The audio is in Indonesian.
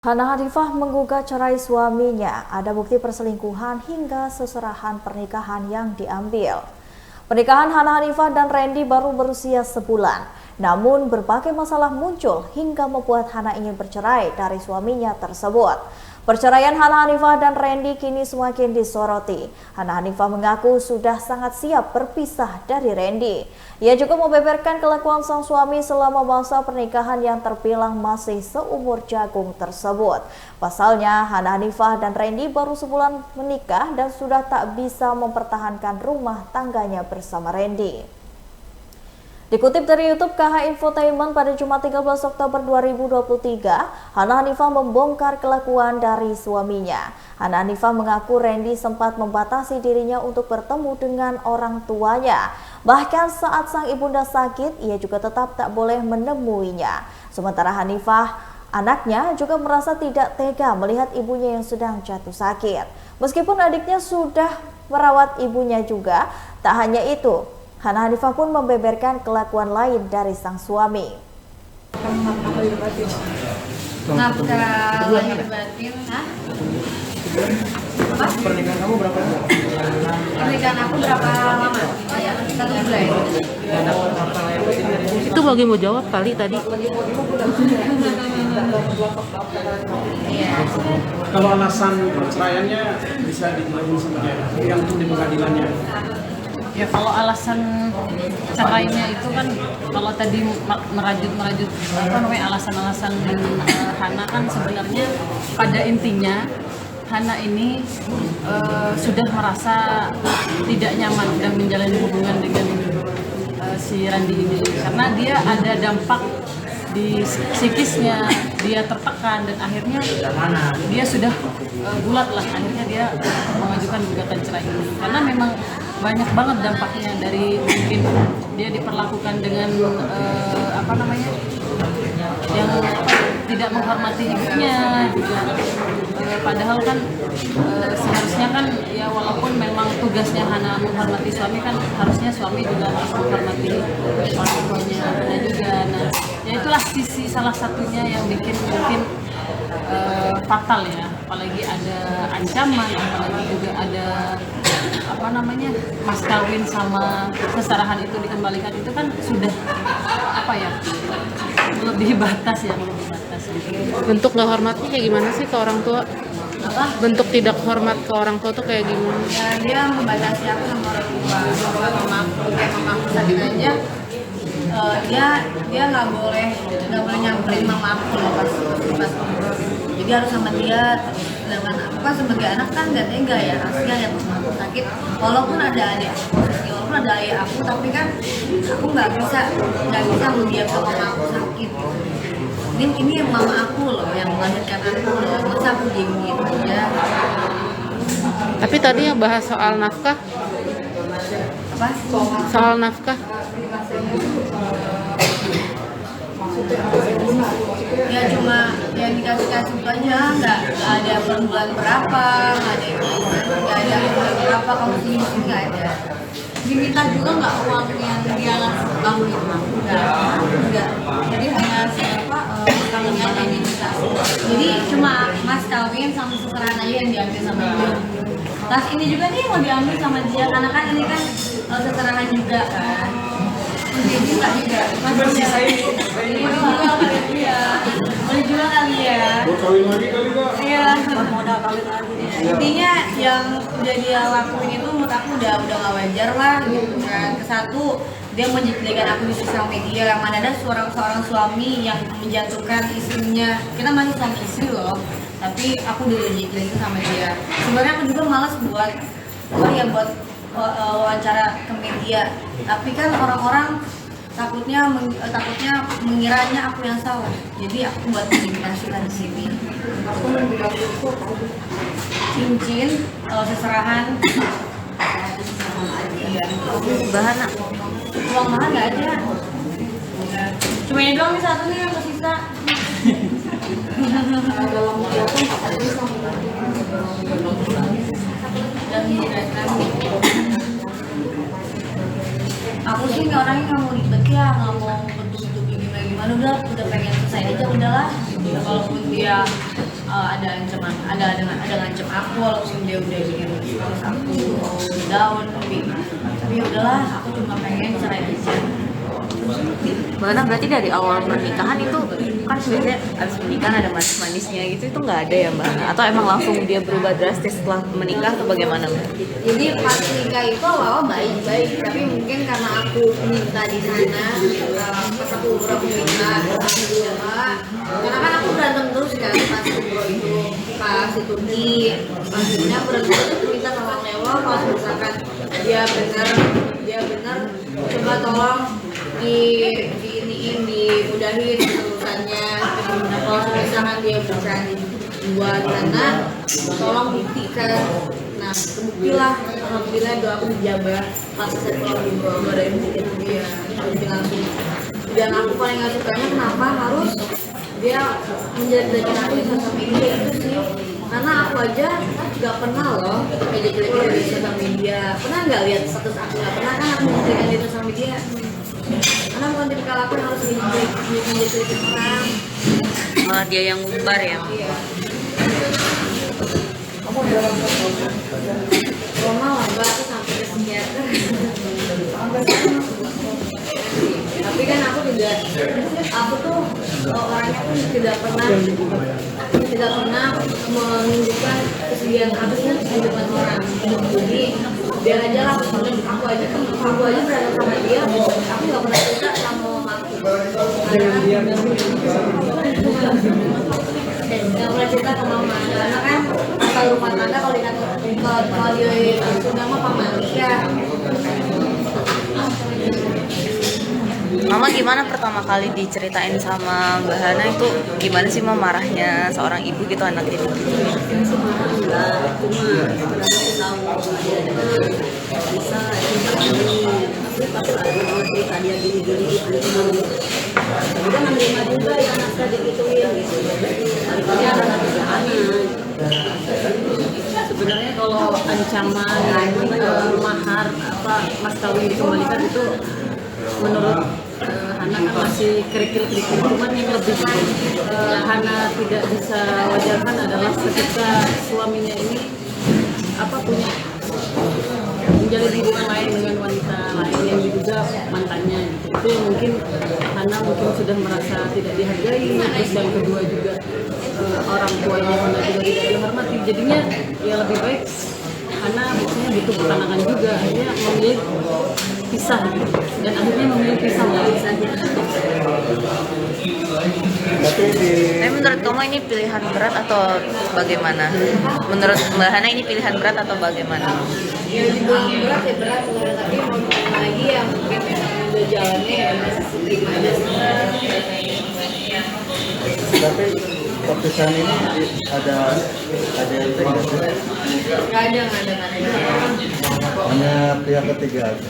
Hana Hanifah menggugat cerai suaminya. Ada bukti perselingkuhan hingga seserahan pernikahan yang diambil. Pernikahan Hana Hanifah dan Randy baru berusia sebulan. Namun berbagai masalah muncul hingga membuat Hana ingin bercerai dari suaminya tersebut. Perceraian Hana Hanifah dan Randy kini semakin disoroti. Hana Hanifah mengaku sudah sangat siap berpisah dari Randy. Ia juga membeberkan kelakuan sang suami selama masa pernikahan yang terbilang masih seumur jagung tersebut. Pasalnya, Hana Hanifah dan Randy baru sebulan menikah dan sudah tak bisa mempertahankan rumah tangganya bersama Randy. Dikutip dari YouTube KH Infotainment pada Jumat 13 Oktober 2023, Hana Hanifah membongkar kelakuan dari suaminya. Hana Hanifah mengaku Randy sempat membatasi dirinya untuk bertemu dengan orang tuanya. Bahkan saat sang ibunda sakit, ia juga tetap tak boleh menemuinya. Sementara Hanifah, anaknya juga merasa tidak tega melihat ibunya yang sedang jatuh sakit. Meskipun adiknya sudah merawat ibunya juga, tak hanya itu, Hana Hanifah pun membeberkan kelakuan lain dari sang suami. Nafkah lahir batin, Pernikahan kamu berapa lama? pernikahan aku berapa lama? 1 bulan. Itu bagi mau jawab kali tadi. Iya. Kalau alasan perceraiannya bisa dijelasin sama dia, yang untuk di pengadilannya. Ya kalau alasan cerainya itu kan kalau tadi merajut apa namanya alasan-alasan Hana kan sebenarnya pada intinya Hana ini sudah merasa tidak nyaman dan menjalani hubungan dengan si Randy ini karena dia ada dampak di psikisnya, dia tertekan dan akhirnya dia sudah bulat lah, akhirnya dia mengajukan gugatan cerai ini karena memang banyak banget dampaknya, dari mungkin dia diperlakukan dengan apa namanya yang tidak menghormati ibunya juga, padahal kan seharusnya kan ya walaupun memang tugasnya Hana menghormati suami, kan harusnya suami juga harus menghormati orang tuanya Hana juga. Nah ya itulah sisi salah satunya yang bikin mungkin fatal ya, apalagi ada ancaman, apalagi juga ada apa namanya mas kawin sama seserahan itu dikembalikan, itu kan sudah apa ya lebih batas ya, lebih batas gitu. Bentuk nggak hormatnya kayak gimana sih ke orang tua? Apa? Bentuk tidak hormat ke orang tua tuh kayak gimana? Ya, dia membatasi aku sama orang tua. Kayak mama aku sakit aja, dia nggak boleh nyamperin mama aku loh pas jadi harus sama dia. Sedangkan aku kan sebagai anak kan nggak tega ya, aslinya ya mama aku sakit, walaupun ada adik aku, walaupun ada ayah aku, tapi kan aku nggak bisa membiarkan mama aku sakit. Ini mama aku loh yang melahirkan aku loh, masa aku diem aja. Tapi tadi yang bahas soal nafkah, Apa? soal nafkah. Ya cuma yang dikasih itu aja, nggak ada per bulan berapa, nggak ada bulan berapa kamu sini nggak ada. Diminta juga nggak uang yang dia ngasih kamu itu, enggak. Jadi hanya siapa kawinnya yang diminta. Jadi cuma mas kawin sama seserahan aja yang diambil sama dia. Tas ini juga nih mau diambil sama dia karena kan ini kan seserahan juga kan. Jadi nggak juga. Masih saya. Boleh jual kali ya. Mau kawin lagi kali Kak? Iya, modal kawin lagi. Intinya yang udah dia lakuin itu menurut aku udah nggak wajar lah gitu kan. Kesatu dia menjelekkan aku di sosial media, yang mana ada seorang suami yang menjatuhkan istrinya. Kita masih suami istri loh, tapi aku dijelekin sama dia. Sebenarnya aku juga malas buat wawancara ke media, tapi kan orang-orang takutnya mengiranya aku yang salah, jadi aku buat komunikasikan di sini. Aku membilang cincin seserahan, bahan uang mahal nggak ada, cuma ini doang nih satu nih yang tersisa. Aku sih orangnya nggak mau ribet ya, nggak mau bentuk gimana, udah pengen selesai aja udahlah. walaupun dia ada ancaman, ada ngancam aku, walaupun dia udah bikin harus aku down, tapi ya udahlah, aku cuma pengen cerai aja. Bahkan berarti dari awal pernikahan itu kan sebenarnya abis pernikahan ada manis-manisnya gitu, itu nggak ada ya Mbak? Atau emang langsung dia berubah drastis setelah menikah atau bagaimana Mbak? Jadi pas nikah itu awal baik-baik, tapi mungkin karena aku minta di sana, pas aku umroh aku minta, karena kan aku berantem terus kan pas umroh itu, pas di Turki, pas ini aku berantem terus, aku minta tolong Leo kalau misalkan dia benar, coba tolong dimudahin urusannya. Nah, kalau misalkan dia bisa buat sana, tolong buktikan. Nah, kebuktilah, alhamdulillah doa aku dijabah pas saya pulang di bawah dari bukti dia langsung. Dan aku paling nggak sukanya kenapa harus dia menjelek-jelekin aku di sosial media itu sih. Karena aku aja nggak pernah loh menjelek-jelekin di sosial media. Pernah nggak lihat status aku? Nggak pernah kan aku menjelek-jelekin di sosial media. Karena bukan tipikal aku yang harus menjelek-jelekin orang. Malah dia yang ngumbar ya? Iya. Roma lah mbak, aku sampai ke psikiater. Tapi kan aku tuh orangnya pun tidak pernah menunjukkan kesedihan aku di depan orang. Jadi biar aja lah, aku aja berantem sama dia, aku nggak pernah cerita sama mamaku. Nggak pernah cerita ke mama, karena kan asal rumah tangga kalau dia sudah mah pamalia. Mama gimana pertama kali diceritain sama Mbak Hana itu gimana sih Mama marahnya seorang ibu gitu anak ini? Sebenarnya kalau ancaman mahar apa mas kawin dikembalikan itu menurut Hana kan masih kerikil-kerikil, cuman yang lebih Hana tidak bisa wajarkan adalah ketika suaminya ini punya menjalin hubungan lain dengan wanita lain yang diduga mantannya gitu. Itu mungkin Hana sudah merasa tidak dihargai, terus yang kedua juga orang tuanya Hana juga tidak dihormati, jadinya ya lebih baik Hana biasanya butuh ketenangan juga, akhirnya memilih pisah gitu. Dan akhirnya memilih pisah saja. Tapi menurut kamu ini pilihan berat atau bagaimana? Menurut Mbak Hana ini pilihan berat atau bagaimana? Ya dibilang berat ya berat, tapi mau gimana lagi ya mungkin memang udah jalannya ya masih terima aja. Tapi perpisahan ini ada yang tidak sih? Nggak ada. Hanya pihak ketiga aja.